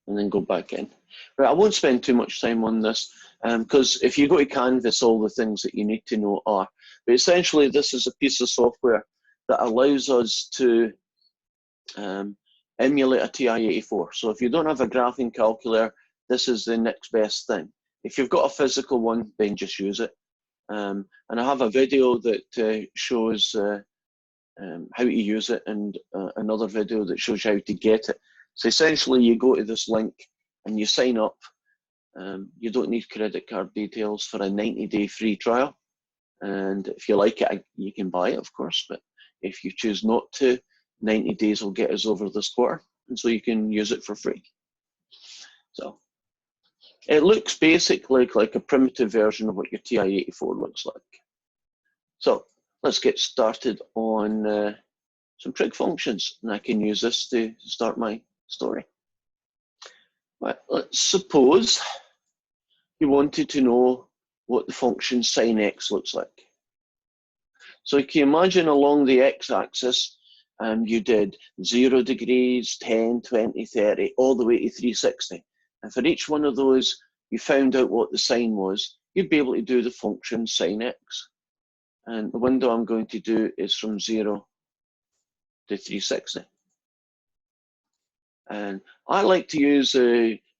and then go back in. Right, I won't spend too much time on this because if you go to Canvas, all the things that you need to know are. But essentially, this is a piece of software that allows us to emulate a TI-84. So if you don't have a graphing calculator, this is the next best thing. If you've got a physical one, then just use it. And I have a video that shows how to use it, and another video that shows you how to get it. So essentially, you go to this link and you sign up. You don't need credit card details for a 90-day free trial. And if you like it, you can buy it, of course. But if you choose not to, 90 days will get us over this quarter. And so you can use it for free. So it looks basically like a primitive version of what your TI-84 looks like. So let's get started on some trig functions. And I can use this to start my story. Right, let's suppose you wanted to know what the function sine x looks like. So you can imagine along the x-axis, you did 0 degrees, 10, 20, 30, all the way to 360. And for each one of those, you found out what the sine was, you'd be able to do the function sine x. And the window I'm going to do is from 0 to 360. And I like to use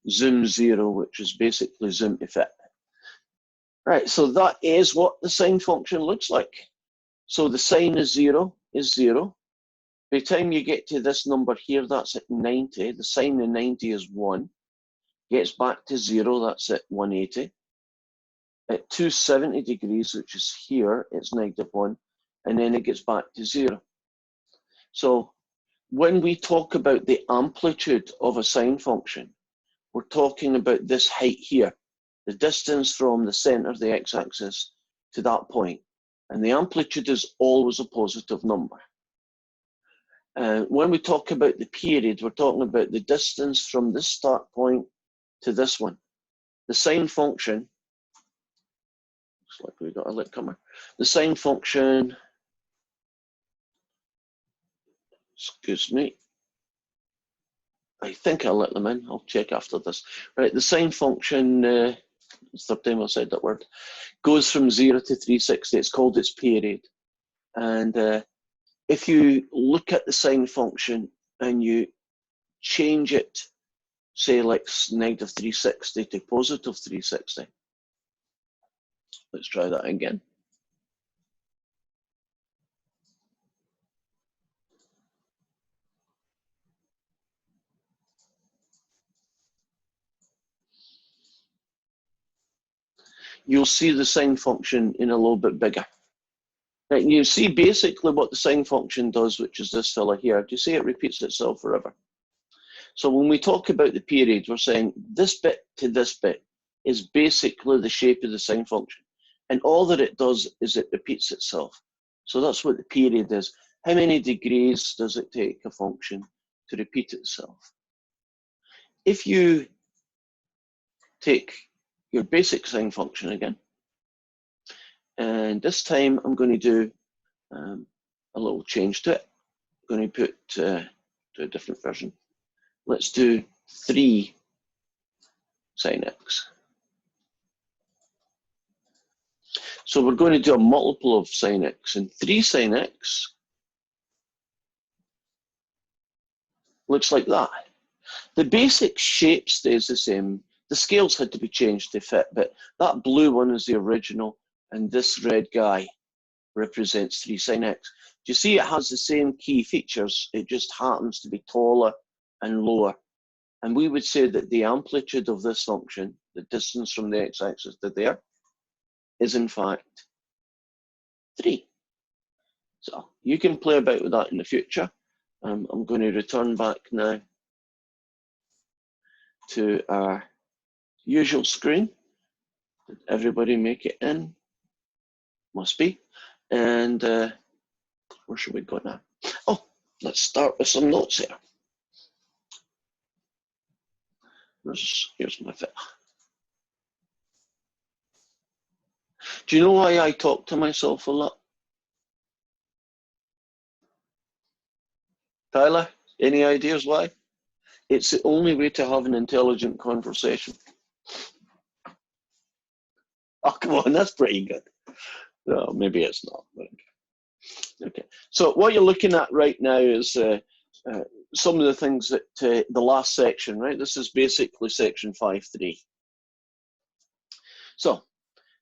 zoom 0, which is basically zoom to fit. Right, so that is what the sine function looks like. So the sine is 0 is 0. By the time you get to this number here, that's at 90. The sine of 90 is 1. Gets back to 0, that's at 180. At 270 degrees, which is here, it's -1. And then it gets back to 0. So when we talk about the amplitude of a sine function, we're talking about this height here, the distance from the center of the x-axis to that point. And the amplitude is always a positive number. When we talk about the period, we're talking about the distance from this start point to this one. The sine function, looks like we got a latecomer. The sine function, excuse me, I think I'll let them in. I'll check after this. Right, the sine function, it's the third time I said that word, goes from 0 to 360. It's called its period. And if you look at the sine function and you change it, say like -360 to +360. Let's try that again. You'll see the sine function in a little bit bigger. Right, you see basically what the sine function does, which is this fella here. Do you see it repeats itself forever? So when we talk about the period, we're saying this bit to this bit is basically the shape of the sine function. And all that it does is it repeats itself. So that's what the period is. How many degrees does it take a function to repeat itself? If you take your basic sine function again, and this time I'm going to do a little change to it. I'm going to put to a different version. Let's do 3 sine x. So we're going to do a multiple of sine x, and 3 sine x looks like that. The basic shape stays the same. The scales had to be changed to fit, but that blue one is the original, and this red guy represents 3 sine x. Do you see it has the same key features? It just happens to be taller and lower. And we would say that the amplitude of this function, the distance from the x-axis to there, is in fact 3. So you can play about with that in the future. I'm going to return back now to our usual screen. Did everybody make it in? Must be. And where should we go now? Oh, let's start with some notes here. Here's my fit. Do you know why I talk to myself a lot? Tyler, any ideas why? It's the only way to have an intelligent conversation. Oh, come on, that's pretty good. No, maybe it's not. Okay, so what you're looking at right now is some of the things that the last section, right? This is basically section 5.3. So,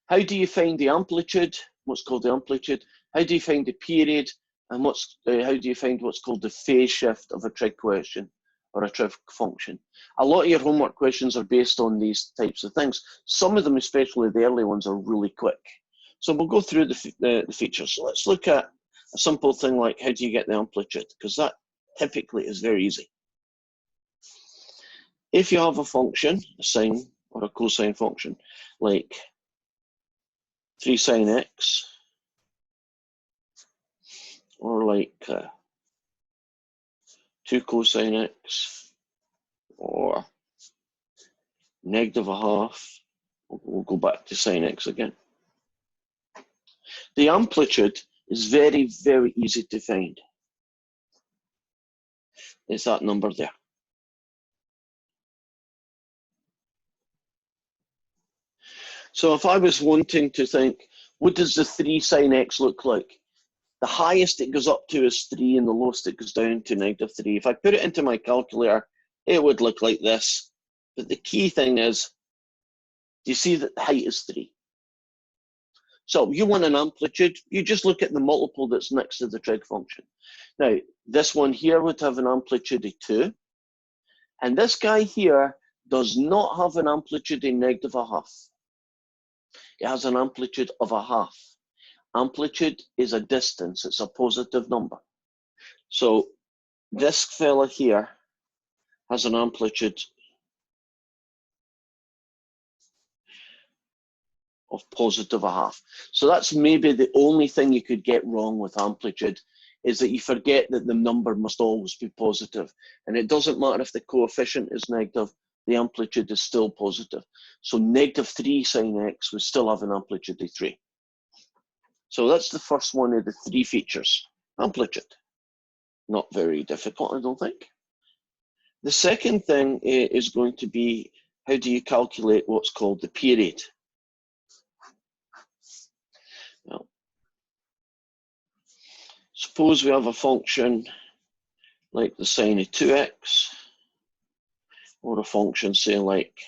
how do you find the amplitude? What's called the amplitude? How do you find the period? And how do you find what's called the phase shift of a trig question or a trig function? A lot of your homework questions are based on these types of things. Some of them, especially the early ones, are really quick. So we'll go through the features. So let's look at a simple thing like how do you get the amplitude? Because that typically is very easy. If you have a function, a sine or a cosine function, like 3 sine x, or like 2 cosine x, or negative a half, we'll go back to sine x again. The amplitude is very, very easy to find. It's that number there. So if I was wanting to think, what does the 3 sine x look like? The highest it goes up to is 3 and the lowest it goes down to negative 3. If I put it into my calculator, it would look like this. But the key thing is, do you see that the height is 3? So you want an amplitude, you just look at the multiple that's next to the trig function. Now, this one here would have an amplitude of 2. And this guy here does not have an amplitude of negative a half. It has an amplitude of a half. Amplitude is a distance, it's a positive number. So this fella here has an amplitude of positive a half. So that's maybe the only thing you could get wrong with amplitude, is that you forget that the number must always be positive. And it doesn't matter if the coefficient is negative, the amplitude is still positive. So negative 3 sine x would still have an amplitude of 3. So that's the first one of the 3 features, amplitude. Not very difficult, I don't think. The second thing is going to be, how do you calculate what's called the period? Well, suppose we have a function like the sine of 2x, or a function, say, like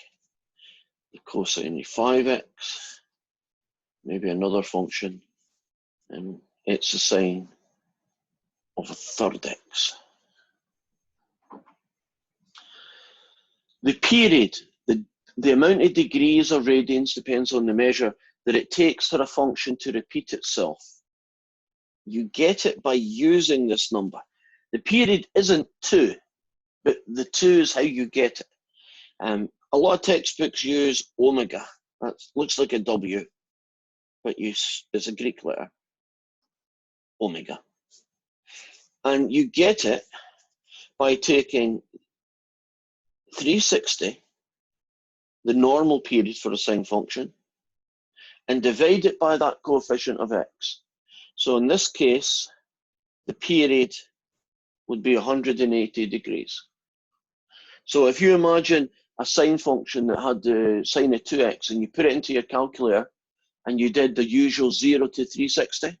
the cosine of 5x, maybe another function, and it's the sine of a third x. The period, the amount of degrees or radians depends on the measure that it takes for a function to repeat itself. You get it by using this number. The period isn't 2, but the 2 is how you get it. A lot of textbooks use omega. That looks like a W, but it's a Greek letter, omega. And you get it by taking 360, the normal period for a sine function, and divide it by that coefficient of x. So in this case, the period would be 180 degrees. So if you imagine a sine function that had the sine of 2x and you put it into your calculator and you did the usual 0 to 360,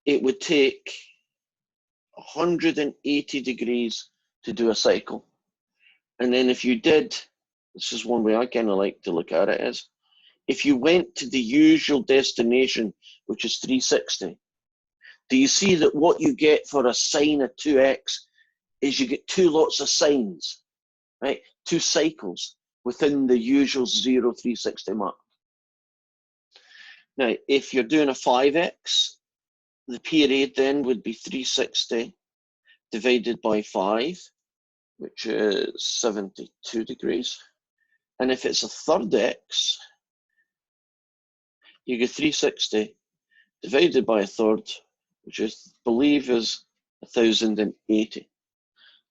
it would take 180 degrees to do a cycle. And then if you did, this is one way I kind of like to look at it, is if you went to the usual destination, which is 360, do you see that what you get for a sine of 2x is you get 2 lots of sines, right? 2 cycles within the usual 0, 360 mark. Now, if you're doing a 5x, the period then would be 360 divided by 5, which is 72 degrees. And if it's a third x, you get 360 divided by a third, which I believe is 1080.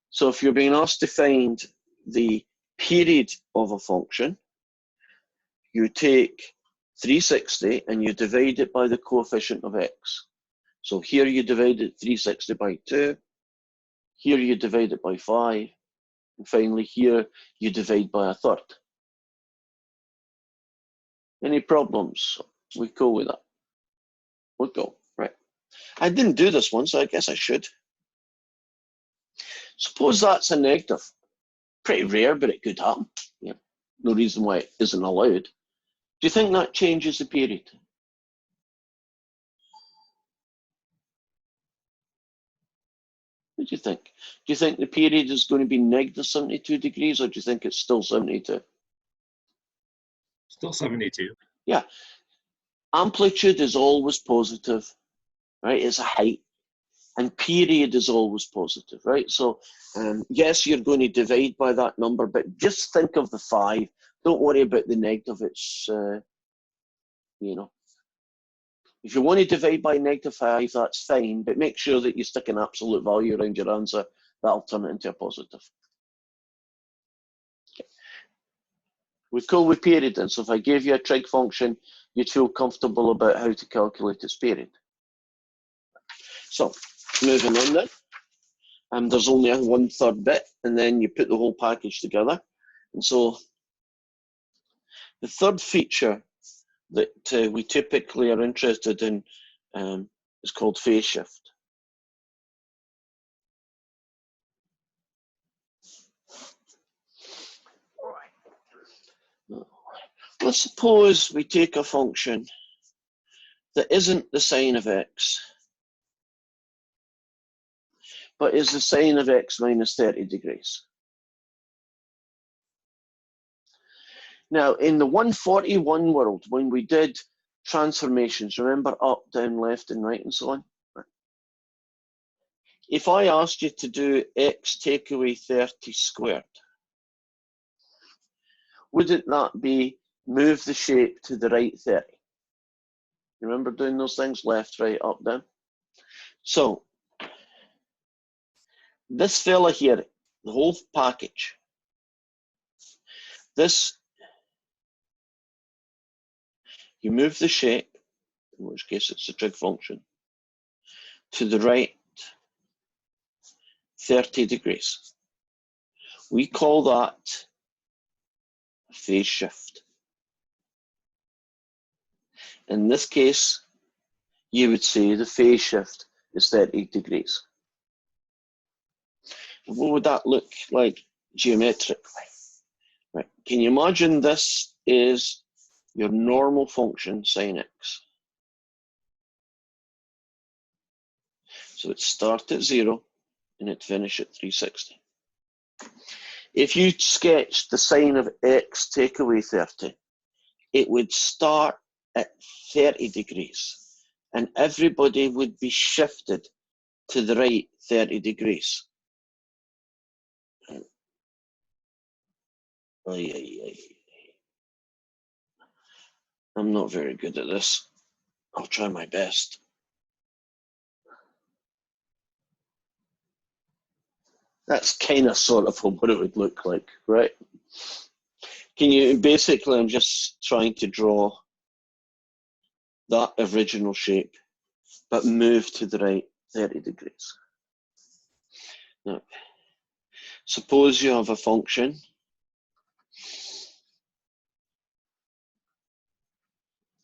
So if you're being asked to find the period of a function, you take 360 and you divide it by the coefficient of x. So here you divided 360 by 2. Here you divide it by 5. And finally, here you divide by a third. Any problems? We go with that. We'll go. Right. I didn't do this one, so I guess I should. Suppose that's a negative. Pretty rare, but it could happen. Yeah. No reason why it isn't allowed. Do you think that changes the period? What do you think? Do you think the period is going to be negative 72 degrees, or do you think it's still 72? Still 72. Yeah. Amplitude is always positive, right? It's a height. And period is always positive, right? So, yes, you're going to divide by that number, but just think of the 5. Don't worry about the negative. It's, you know, if you want to divide by -5, that's fine, but make sure that you stick an absolute value around your answer. That'll turn it into a positive. Okay. We call with period then. So if I gave you a trig function, you'd feel comfortable about how to calculate its period. So moving on then. There's only a 1/3 bit, and then you put the whole package together. And so the third feature that we typically are interested in is called phase shift. Let's suppose we take a function that isn't the sine of x, but is the sine of x minus 30 degrees. Now, in the 141 world, when we did transformations, remember up, down, left, and right, and so on? If I asked you to do x take away 30 squared, wouldn't that be move the shape to the right 30? Remember doing those things? Left, right, up, down? So, this fella here, the whole package, this, you move the shape, in which case it's a trig function, to the right 30 degrees. We call that a phase shift. In this case, you would say the phase shift is 30 degrees. What would that look like geometrically? Right. Can you imagine this is your normal function sine x? So it starts at 0 and it finishes at 360. If you sketched the sine of x take away 30, it would start at 30 degrees and everybody would be shifted to the right 30 degrees. I'm not very good at this. I'll try my best. That's kind of sort of what it would look like, right? Can you, basically, I'm just trying to draw that original shape, but move to the right 30 degrees. Now, suppose you have a function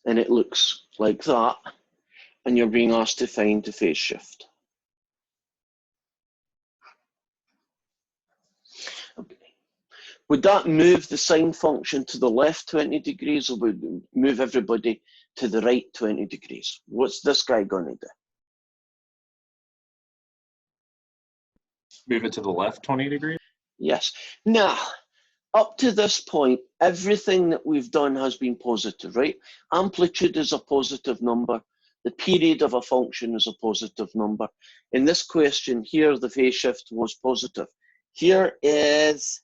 and it looks like that, and you're being asked to find the phase shift. Okay. Would that move the sine function to the left 20 degrees, or would it move everybody to the right 20 degrees? What's this guy going to do? Move it to the left 20 degrees? Yes. Now, up to this point, everything that we've done has been positive, right? Amplitude is a positive number. The period of a function is a positive number. In this question here, the phase shift was positive. Here is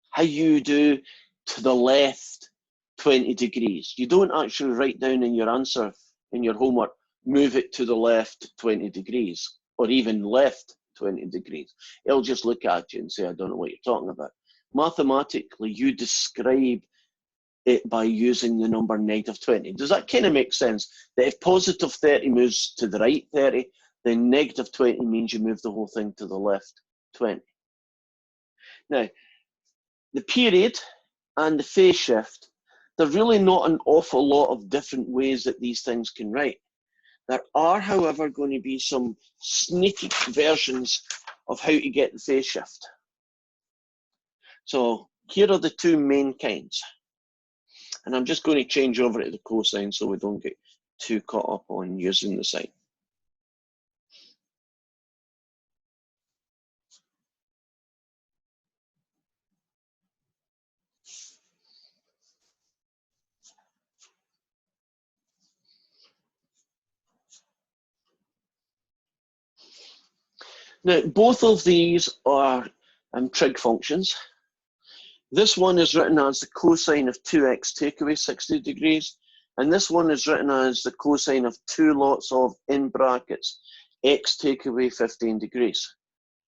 how you do to the left 20 degrees. You don't actually write down in your answer, in your homework, move it to the left 20 degrees, or even left 20 degrees. It'll just look at you and say, I don't know what you're talking about. Mathematically, you describe it by using the number -20. Does that kind of make sense? That if positive 30 moves to the right 30, then negative 20 means you move the whole thing to the left 20. Now, the period and the phase shift, there's really not an awful lot of different ways that these things can write. There are, however, going to be some sneaky versions of how to get the phase shift. So here are the two main kinds. And I'm just going to change over to the cosine so we don't get too caught up on using the sine. Now, both of these are trig functions. This one is written as the cosine of 2x take away 60 degrees, and this one is written as the cosine of 2 lots of, in brackets, x take away 15 degrees.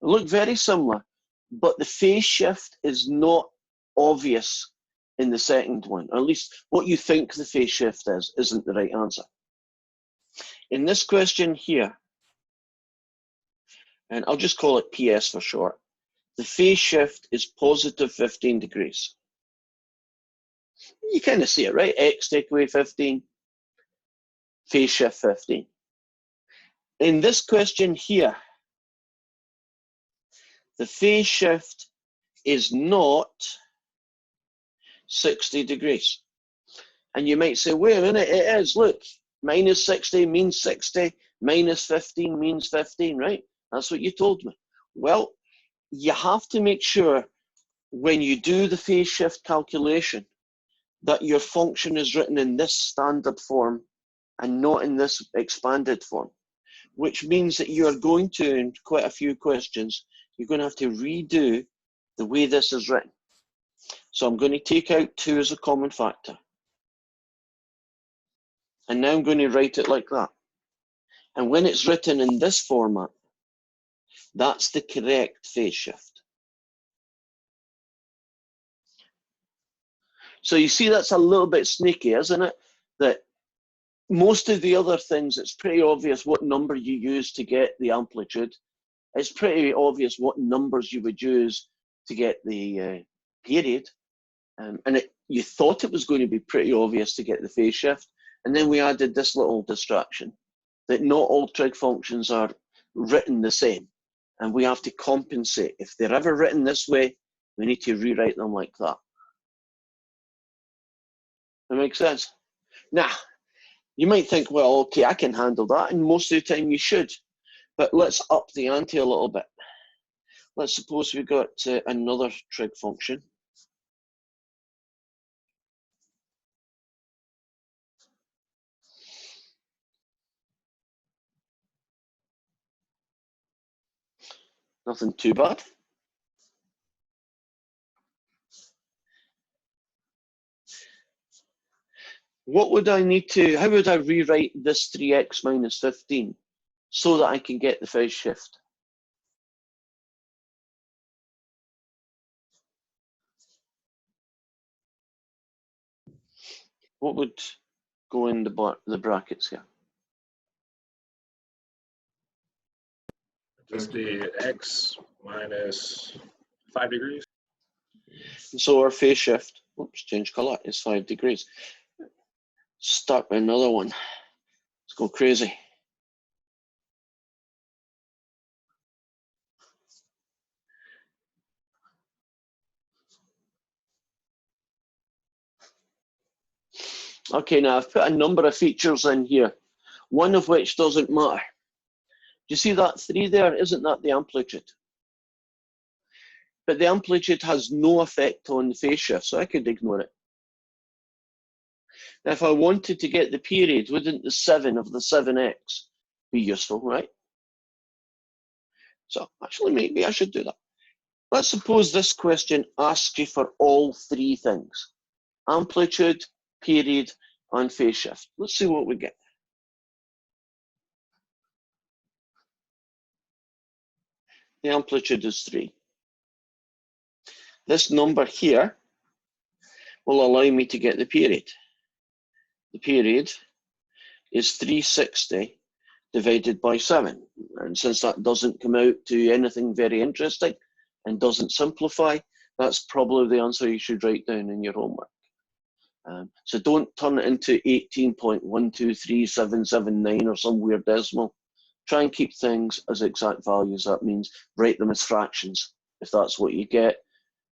They look very similar, but the phase shift is not obvious in the second one, or at least what you think the phase shift is, isn't the right answer. In this question here, and I'll just call it PS for short, the phase shift is positive 15 degrees. You kind of see it, right? X take away 15, phase shift 15. In this question here, the phase shift is not 60 degrees. And you might say, wait a minute, it is, look, minus 60 means 60, minus 15 means 15, right? That's what you told me. Well, you have to make sure when you do the phase shift calculation that your function is written in this standard form and not in this expanded form, which means that you are going to, in quite a few questions, you're going to have to redo the way this is written. So I'm going to take out 2 as a common factor. And now I'm going to write it like that. And when it's written in this format, that's the correct phase shift. So you see that's a little bit sneaky, isn't it? That most of the other things, it's pretty obvious what number you use to get the amplitude. It's pretty obvious what numbers you would use to get the period. And you thought it was going to be pretty obvious to get the phase shift. And then we added this little distraction that not all trig functions are written the same. And we have to compensate. If they're ever written this way, we need to rewrite them like that. That makes sense? Now, you might think, well, okay, I can handle that. And most of the time you should. But let's up the ante a little bit. Let's suppose we've got another trig function. Nothing too bad. What would I need to, how would I rewrite this 3x minus 15 so that I can get the phase shift? What would go in the brackets here? Just the x minus 5 degrees. So our phase shift, oops, change color, is 5 degrees. Start with another one. Let's go crazy. Okay, now I've put a number of features in here, one of which doesn't matter. Do you see that 3 there? Isn't that the amplitude? But the amplitude has no effect on the phase shift, so I could ignore it. Now, if I wanted to get the period, wouldn't the 7 of the 7x be useful, right? So actually, maybe I should do that. Let's suppose this question asks you for all 3 things: amplitude, period, and phase shift. Let's see what we get. The amplitude is 3. This number here will allow me to get the period. The period is 360 divided by 7. And since that doesn't come out to anything very interesting and doesn't simplify, that's probably the answer you should write down in your homework. So don't turn it into 18.123779 or some weird decimal. Try and keep things as exact values. That means write them as fractions, if that's what you get.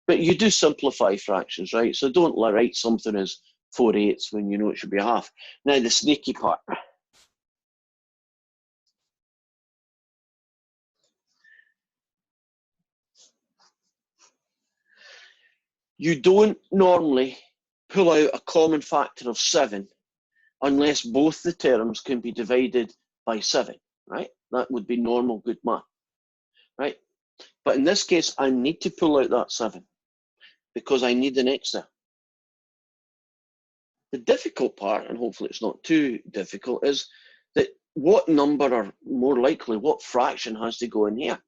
But you do simplify fractions, right? So don't write something as 4/8 when you know it should be a half. Now the sneaky part. You don't normally pull out a common factor of 7 unless both the terms can be divided by 7, right? That would be normal good math, right? But in this case, I need to pull out that 7 because I need an x there. The difficult part, and hopefully it's not too difficult, is that what number, or more likely, what fraction has to go in here?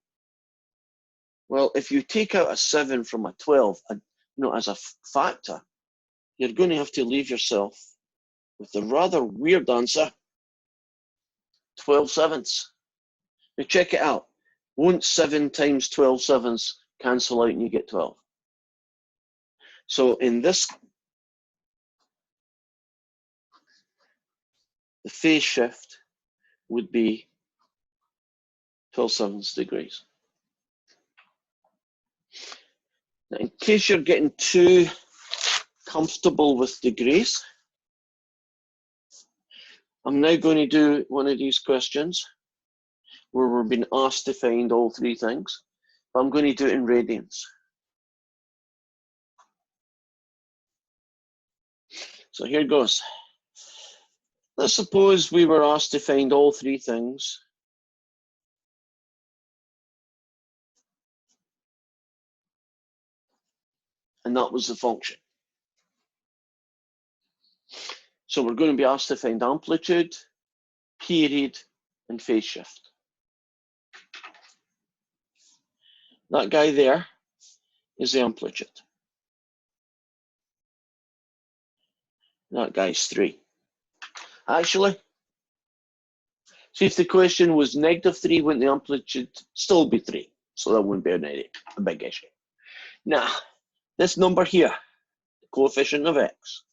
Well, if you take out a 7 from a 12, as a factor, you're going to have to leave yourself with the rather weird answer, 12/7. Now check it out. Won't 7 times 12/7 cancel out and you get 12? So in this, the phase shift would be 12/7 degrees. Now, in case you're getting too comfortable with degrees, I'm now going to do one of these questions where we're being asked to find all 3 things, but I'm going to do it in radians. So here goes. Let's suppose we were asked to find all 3 things and that was the function. So we're going to be asked to find amplitude, period, and phase shift. That guy there is the amplitude. That guy's 3. Actually, see, if the question was -3, wouldn't the amplitude still be 3? So that wouldn't be a big issue. Now, this number here, the coefficient of x,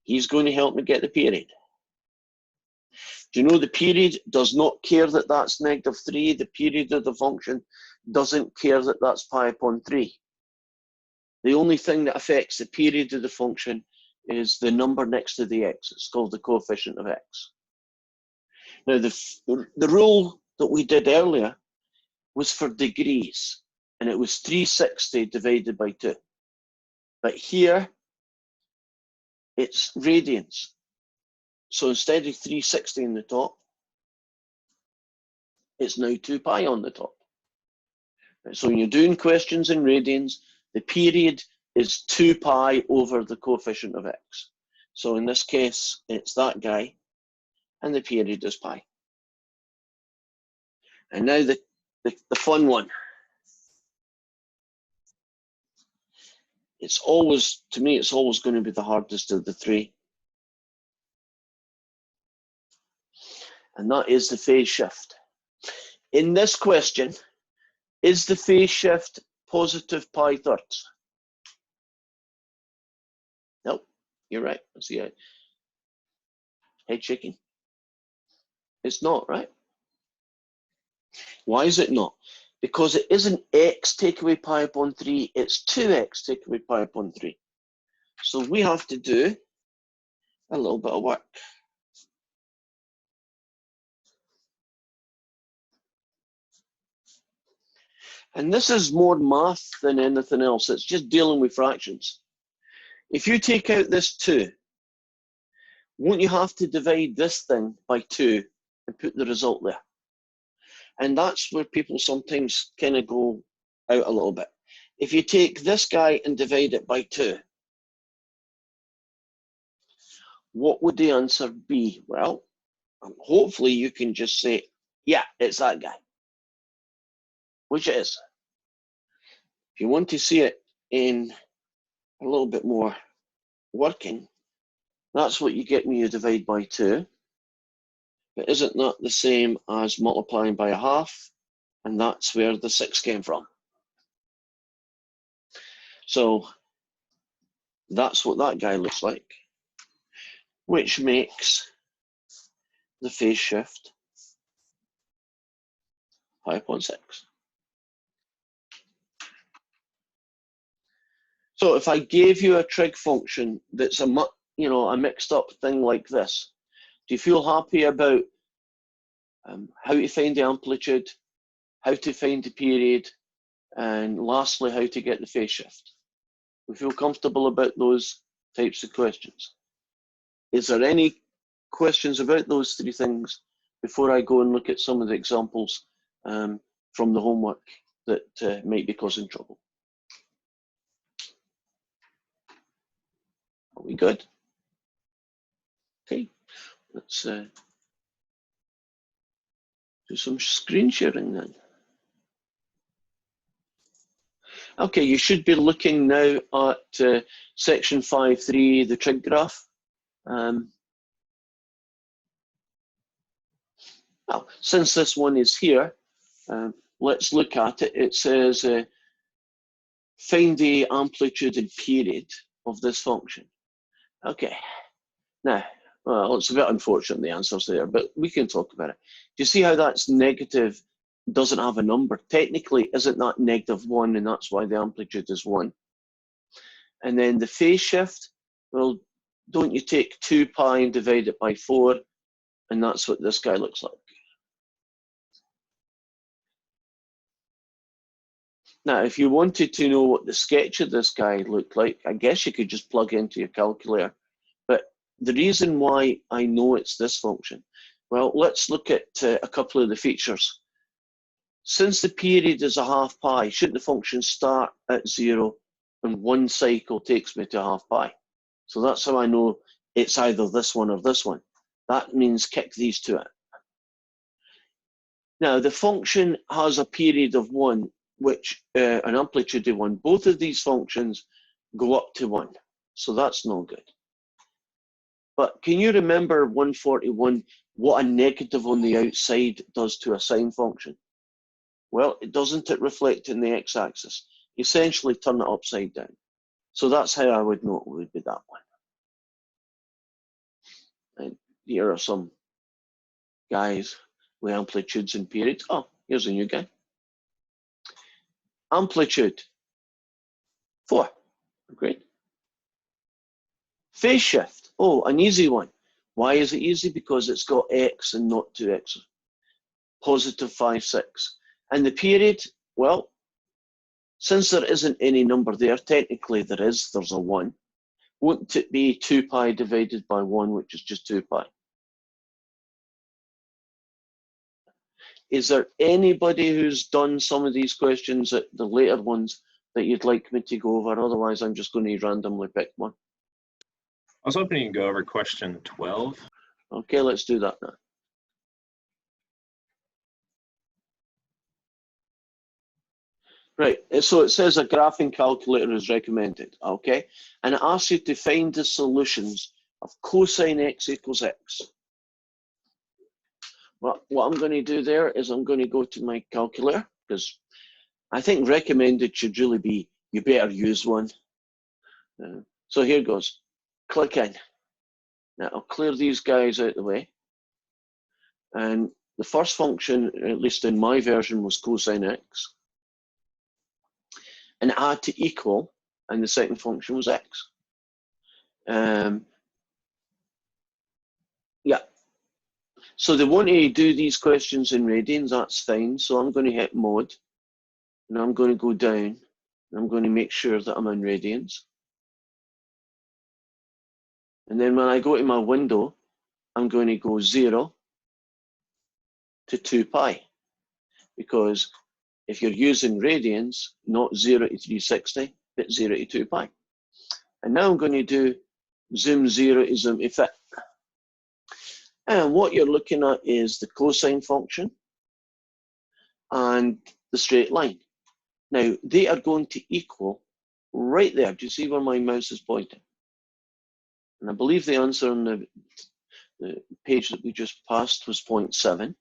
he's going to help me get the period. Do you know the period does not care that that's -3? The period of the function doesn't care that that's pi upon 3. The only thing that affects the period of the function is the number next to the x. It's called the coefficient of x. Now, the rule that we did earlier was for degrees, and it was 360 divided by 2. But here, it's radians. So instead of 360 in the top, it's now 2 pi on the top. So when you're doing questions in radians, the period is 2 pi over the coefficient of x. So in this case, it's that guy, and the period is pi. And now the fun one. It's always, to me, it's always going to be the hardest of the 3. And that is the phase shift. In this question, is the phase shift positive pi thirds? Nope, you're right. I see it. Head shaking. It's not, right? Why is it not? Because it isn't x take away pi upon 3, it's 2x take away pi upon 3. So we have to do a little bit of work. And this is more math than anything else. It's just dealing with fractions. If you take out this 2, won't you have to divide this thing by 2 and put the result there? And that's where people sometimes kind of go out a little bit. If you take this guy and divide it by 2, what would the answer be? Well, hopefully you can just say, yeah, it's that guy, which it is. If you want to see it in a little bit more working, that's what you get when you divide by 2. But isn't that the same as multiplying by a half? And that's where the 6 came from. So that's what that guy looks like, which makes the phase shift 5.6. So if I gave you a trig function that's a mixed up thing like this, do you feel happy about how to find the amplitude, how to find the period, and lastly, how to get the phase shift? We feel comfortable about those types of questions. Is there any questions about those 3 things before I go and look at some of the examples from the homework that might be causing trouble? Are we good? Okay, let's do some screen sharing then. Okay, you should be looking now at section 5.3, the trig graph. Well, since this one is here, let's look at it. It says, find the amplitude and period of this function. Okay, now, well, it's a bit unfortunate the answer's there, but we can talk about it. Do you see how that's negative, doesn't have a number? Technically, isn't that -1, and that's why the amplitude is 1? And then the phase shift, well, don't you take 2 pi and divide it by 4, and that's what this guy looks like. Now, if you wanted to know what the sketch of this guy looked like, I guess you could just plug into your calculator. But the reason why I know it's this function, well, let's look at a couple of the features. Since the period is a half pi, shouldn't the function start at 0 and 1 cycle takes me to half pi? So that's how I know it's either this one or this one. That means kick these two out. Now, the function has a period of 1, which an amplitude of 1. Both of these functions go up to 1, so that's no good. But can you remember 141, what a negative on the outside does to a sine function? Well, doesn't it reflect in the x-axis? Essentially turn it upside down. So that's how I would know it would be that one. And here are some guys with amplitudes and periods. Oh, here's a new guy. Amplitude, 4, great. Phase shift, oh, an easy one. Why is it easy? Because it's got x and not 2x. Positive 5, 6. And the period, well, since there isn't any number there, technically there's a 1. Wouldn't it be 2 pi divided by 1, which is just 2 pi? Is there anybody who's done some of these questions, the later ones, that you'd like me to go over? Otherwise, I'm just going to randomly pick one. I was hoping you could go over question 12. Okay, let's do that now. Right, so it says a graphing calculator is recommended, okay? And it asks you to find the solutions of cosine x equals x. Well, what I'm going to do there is I'm going to go to my calculator, because I think recommended should really be, you better use one. So here goes, click in. Now I'll clear these guys out of the way. And the first function, at least in my version, was cosine x. And it had to equal, and the second function was x. Yeah. So they want to do these questions in radians, that's fine. So I'm going to hit mode, and I'm going to go down, and I'm going to make sure that I'm in radians. And then when I go to my window, I'm going to go 0 to 2 pi. Because if you're using radians, not 0 to 360, but 0 to 2 pi. And now I'm going to do zoom 0 to zoom to fit. And what you're looking at is the cosine function and the straight line. Now, they are going to equal right there. Do you see where my mouse is pointing? And I believe the answer on the page that we just passed was 0.7.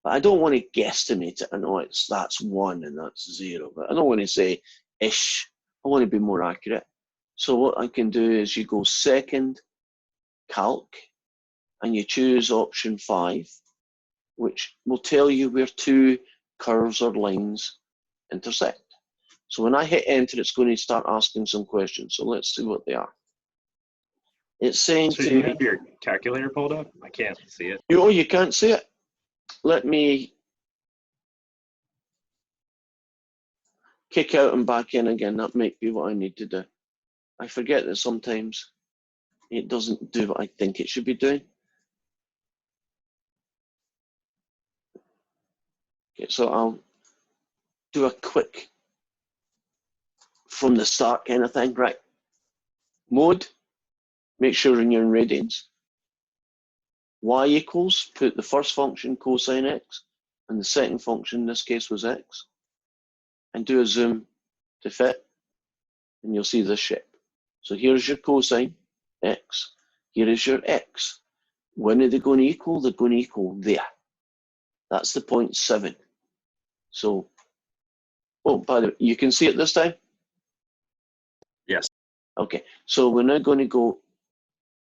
But I don't want to guesstimate it. I know that's 1 and that's 0, but I don't want to say ish. I want to be more accurate. So what I can do is you go second calc and you choose option 5, which will tell you where two curves or lines intersect. So when I hit enter, it's going to start asking some questions. So let's see what they are. It's saying So to you me, have your calculator pulled up? I can't see it. you can't see it. Let me kick out and back in again. That might be what I need to do. I forget that sometimes it doesn't do what I think it should be doing. Okay, so I'll do a quick from the start kind of thing. Right. Mode, make sure you're in radians. Y equals, put the first function cosine x, and the second function in this case was x. And do a zoom to fit, and you'll see this shape. So here's your cosine x, here is your x. When are they going to equal? They're going to equal there. That's the 0.7. So, oh, by the way, you can see it this time? Yes. Okay, so we're now going to go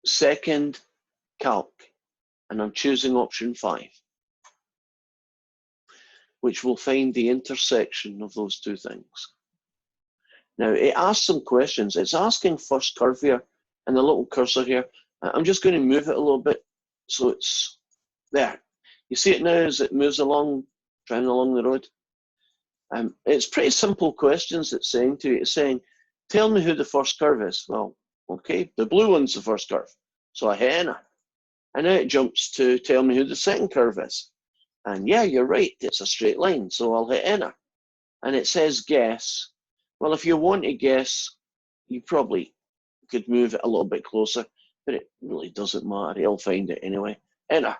second calc, and I'm choosing option 5, which will find the intersection of those two things. Now, it asks some questions. It's asking first curve here, and the little cursor here. I'm just going to move it a little bit so it's there. You see it now as it moves along, driving along the road? It's pretty simple questions it's saying to you. It's saying, tell me who the first curve is. Well, okay, the blue one's the first curve. So I hit enter. And now it jumps to tell me who the second curve is. And yeah, you're right, it's a straight line. So I'll hit enter. And it says guess. Well, if you want to guess, you probably could move it a little bit closer, but it really doesn't matter. He'll find it anyway. Enter.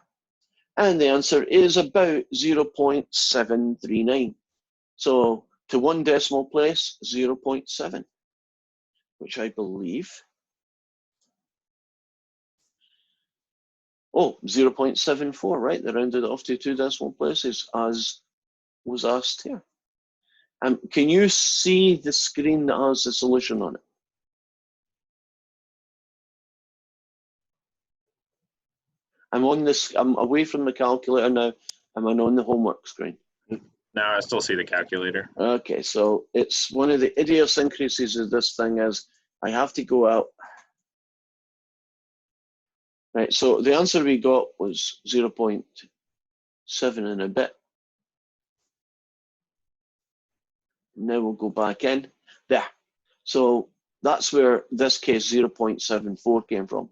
And the answer is about 0.739. So to one decimal place, 0.7, which I believe, 0.74, right? They rounded it off to 2 decimal places as was asked here. Can you see the screen that has the solution on it? I'm away from the calculator now. I'm on the homework screen. No, I still see the calculator. Okay, so it's one of the idiosyncrasies of this thing is I have to go out. Right, so the answer we got was 0.7 and a bit. Now we'll go back in. There. So that's where this case 0.74 came from.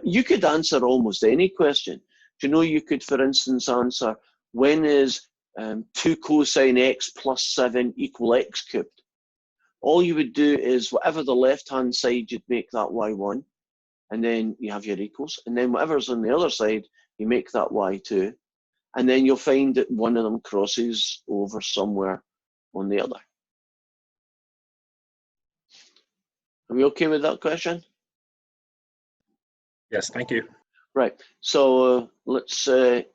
You could answer almost any question. Do you know you could, for instance, answer when is 2 cosine x plus 7 equal x cubed? All you would do is whatever the left-hand side, you'd make that y1, and then you have your equals. And then whatever's on the other side, you make that y2. And then you'll find that one of them crosses over somewhere on the other. Are we okay with that question? Yes, thank you. Right, so let's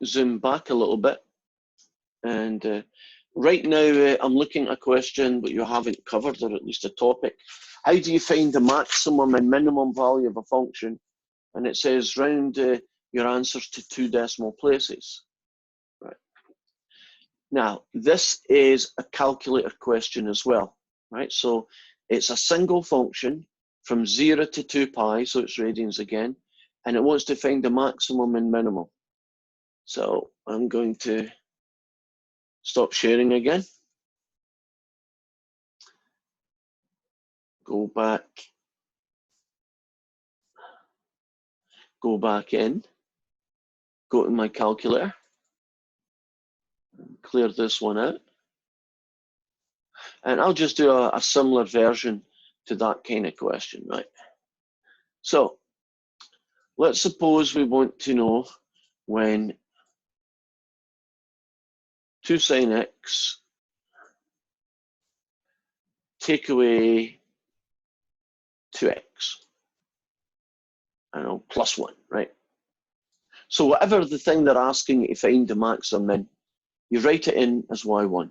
zoom back a little bit. And right now I'm looking at a question but you haven't covered, or at least a topic. How do you find the maximum and minimum value of a function? And it says round your answers to 2 decimal places. Right. Now, this is a calculator question as well, right? So it's a single function from 0 to 2 pi, so it's radians again, and it wants to find the maximum and minimum. So I'm going to stop sharing again. Go back in, go to my calculator, clear this one out. And I'll just do a similar version to that kind of question, right? So let's suppose we want to know when 2 sine x take away 2x, I don't know, plus 1, right? So whatever the thing they're asking you to find the max or min, you write it in as y1.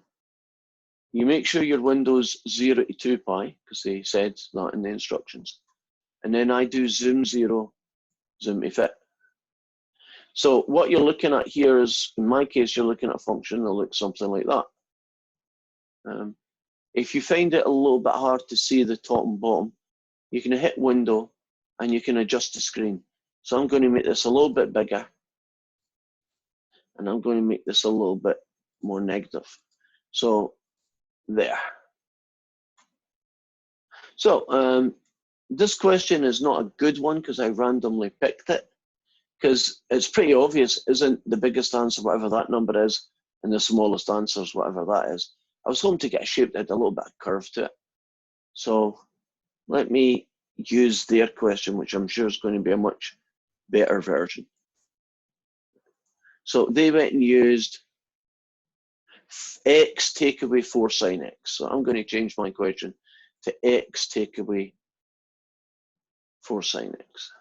You make sure your window's 0 to 2 pi, because they said that in the instructions. And then I do zoom 0, zoom to fit. So what you're looking at here is, in my case, you're looking at a function that looks something like that. If you find it a little bit hard to see the top and bottom, you can hit window and you can adjust the screen. So I'm going to make this a little bit bigger. And I'm going to make this a little bit more negative. So there. So this question is not a good one because I randomly picked it, because it's pretty obvious, isn't the biggest answer whatever that number is, and the smallest answer is whatever that is. I was hoping to get a shape that had a little bit of curve to it. So let me use their question, which I'm sure is going to be a much better version. So they went and used x take away 4 sine x. So I'm going to change my question to x take away 4 sine x.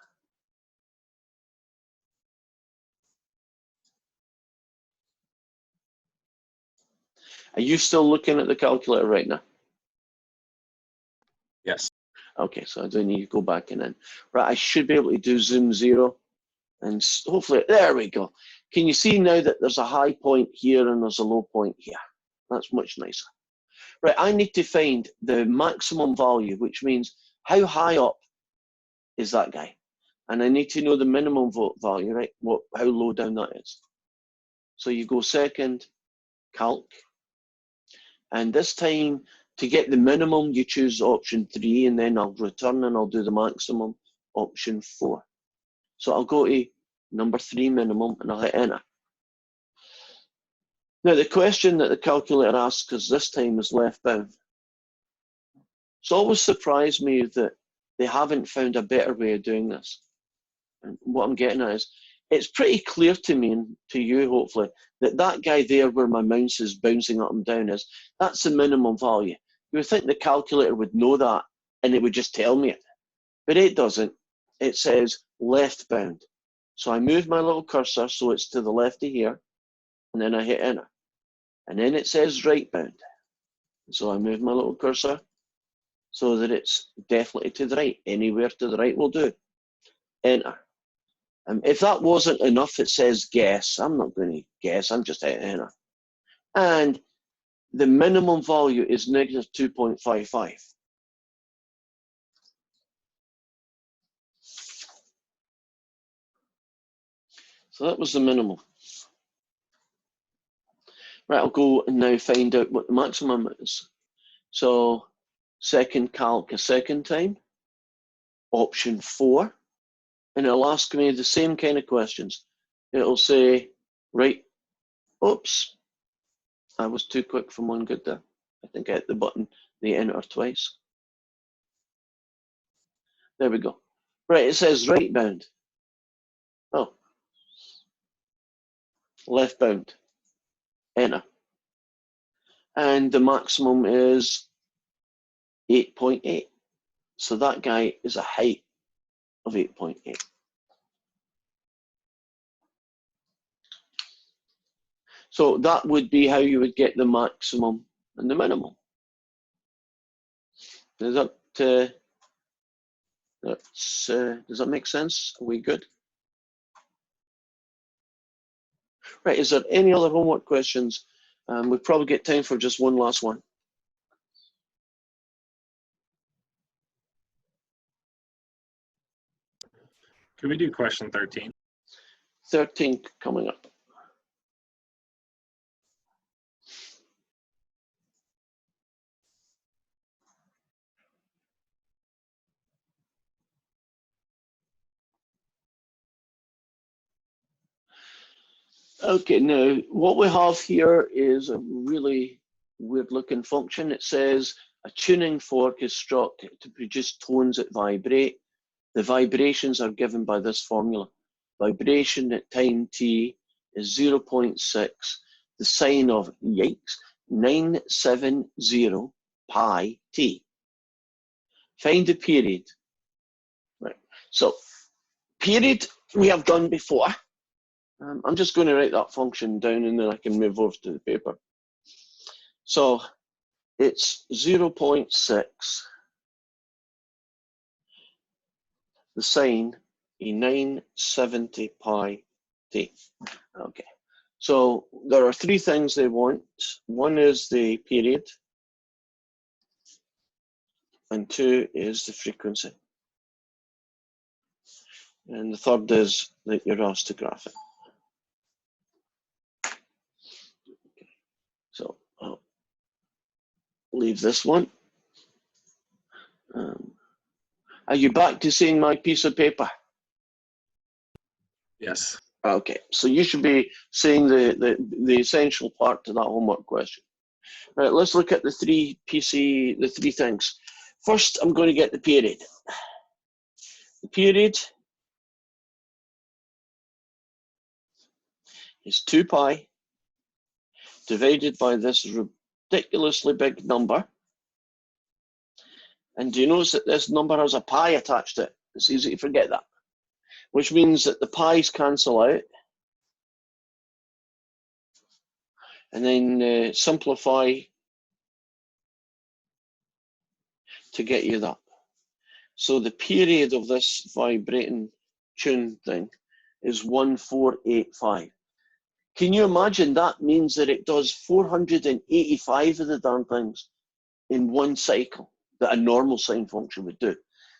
Are you still looking at the calculator right now? Yes. Okay, so I do need to go back and in. Right, I should be able to do zoom 0. And hopefully, there we go. Can you see now that there's a high point here and there's a low point here? That's much nicer. Right, I need to find the maximum value, which means how high up is that guy? And I need to know the minimum value, right? How low down that is. So you go second, calc. And this time, to get the minimum, you choose option 3, and then I'll return and I'll do the maximum, option 4. So I'll go to number 3 minimum and I'll hit enter. Now the question that the calculator asks us this time is left bound. It's always surprised me that they haven't found a better way of doing this. And what I'm getting at is, it's pretty clear to me and to you hopefully that that guy there where my mouse is bouncing up and down is, that's the minimum value. You would think the calculator would know that and it would just tell me it. But it doesn't. It says left bound. So I move my little cursor so it's to the left of here, and then I hit enter. And then it says right bound. So I move my little cursor so that it's definitely to the right. Anywhere to the right will do. Enter. If that wasn't enough, it says guess. I'm not going to guess, I'm just hitting enter. And the minimum value is negative 2.55. So that was the minimum. Right, I'll go and now find out what the maximum is. So second calc a second time, option 4, and it'll ask me the same kind of questions. It'll say, right, oops, I was too quick from one good there. I think I hit the button, the enter twice. There we go. Right, it says right bound. Oh, left bound. Enter. And the maximum is 8.8. So that guy is a height of 8.8. So that would be how you would get the maximum and the minimum. Does that make sense? Are we good? Right, is there any other homework questions? We'll probably get time for just one last one. Can we do question 13? 13 coming up. Okay, now what we have here is a really weird looking function. It says a tuning fork is struck to produce tones that vibrate. The vibrations are given by this formula. Vibration at time t is 0.6, the sine of, yikes, 970 pi t. Find the period. Right. So period we have done before. I'm just going to write that function down and then I can move over to the paper. So it's 0.6, the sine of 970 pi t. Okay, so there are three things they want. One is the period, and two is the frequency. And the third is that you're asked to graph it. So I'll leave this one. Are you back to seeing my piece of paper? Yes. Okay, so you should be seeing the essential part to that homework question. Right, let's look at the three things. First, I'm going to get the period. The period is 2 pi divided by this ridiculously big number. And do you notice that this number has a pi attached to it? It's easy to forget that. Which means that the pi's cancel out. And then simplify to get you that. So the period of this vibrating tune thing is 1485. Can you imagine that means that it does 485 of the damn things in one cycle that a normal sine function would do?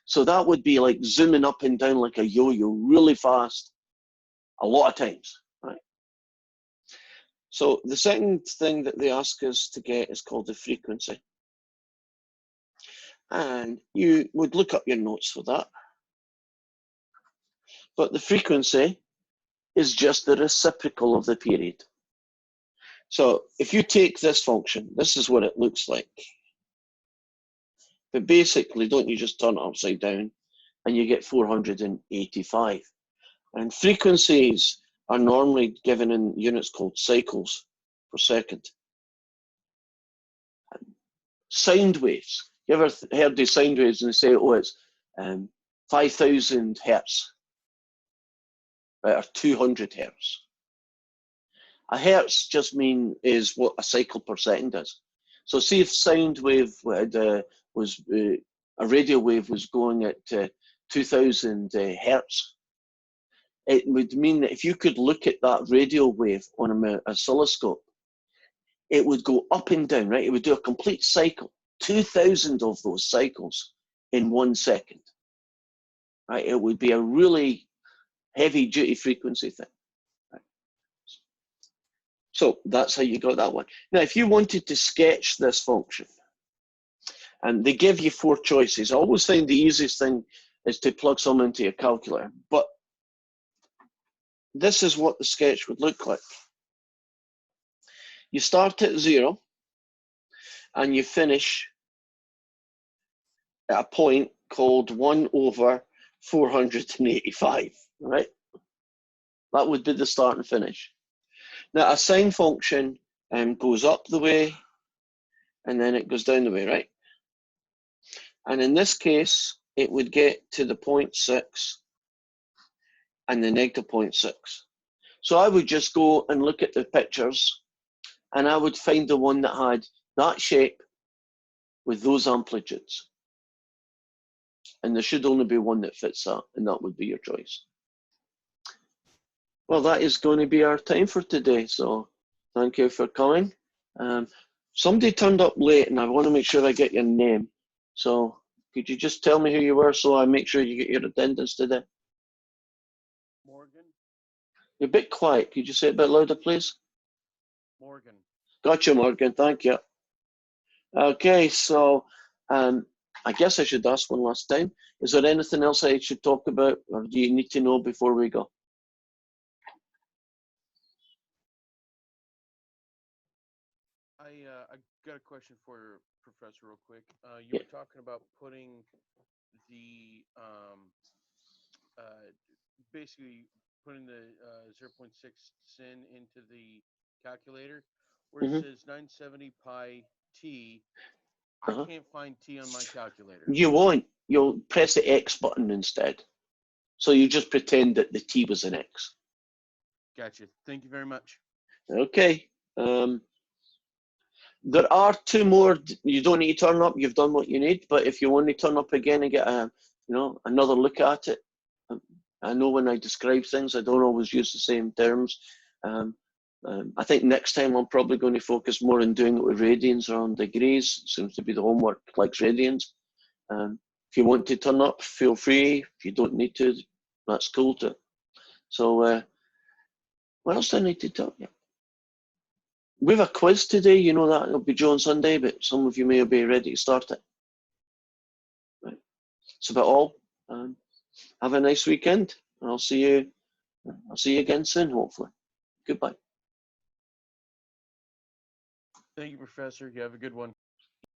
So that would be like zooming up and down like a yo-yo really fast a lot of times, right? So the second thing that they ask us to get is called the frequency. And you would look up your notes for that. But the frequency is just the reciprocal of the period. So if you take this function, this is what it looks like. But basically, don't you just turn it upside down and you get 485. And frequencies are normally given in units called cycles per second. Sound waves. You ever heard these sound waves and they say, oh, it's 5,000 hertz, right, or 200 hertz. A hertz just is what a cycle per second is. So see if sound wave a radio wave was going at 2,000 hertz, it would mean that if you could look at that radio wave on an oscilloscope, it would go up and down, right? It would do a complete cycle, 2,000 of those cycles in 1 second, right? It would be a really heavy duty frequency thing. Right? So that's how you got that one. Now, if you wanted to sketch this function, and they give you 4 choices, I always find the easiest thing is to plug some into your calculator, but this is what the sketch would look like. You start at 0 and you finish at a point called 1 over 485, right? That would be the start and finish. Now a sine function goes up the way and then it goes down the way, right? And in this case, it would get to the 0.6 and the negative 0.6. So I would just go and look at the pictures and I would find the one that had that shape with those amplitudes. And there should only be one that fits that, and that would be your choice. Well, that is going to be our time for today, so thank you for coming. Somebody turned up late, and I want to make sure I get your name. So could you just tell me who you were so I make sure you get your attendance today? Morgan. You're a bit quiet. Could you say it a bit louder, please? Morgan. Gotcha, Morgan. Thank you. Okay, so I guess I should ask one last time. Is there anything else I should talk about, or do you need to know before we go? I got a question for Professor real quick. You were talking about putting the basically putting the 0.6 sin into the calculator where it says 970 pi t. I can't find t on my calculator. You won't. You'll press the X button instead. So you just pretend that the t was an X. Gotcha. Thank you very much. Okay. There are two more. You don't need to turn up. You've done what you need. But if you want to turn up again and get another look at it, I know when I describe things, I don't always use the same terms. I think next time I'm probably going to focus more on doing it with radians or on degrees. Seems to be the homework likes radians. If you want to turn up, feel free. If you don't need to, that's cool too. So what else do I need to tell you? We have a quiz today. You know that it'll be Joe on Sunday, but some of you may be ready to start it. Right. That's about all. Have a nice weekend. I'll see you again soon, hopefully. Goodbye. Thank you, Professor. You have a good one.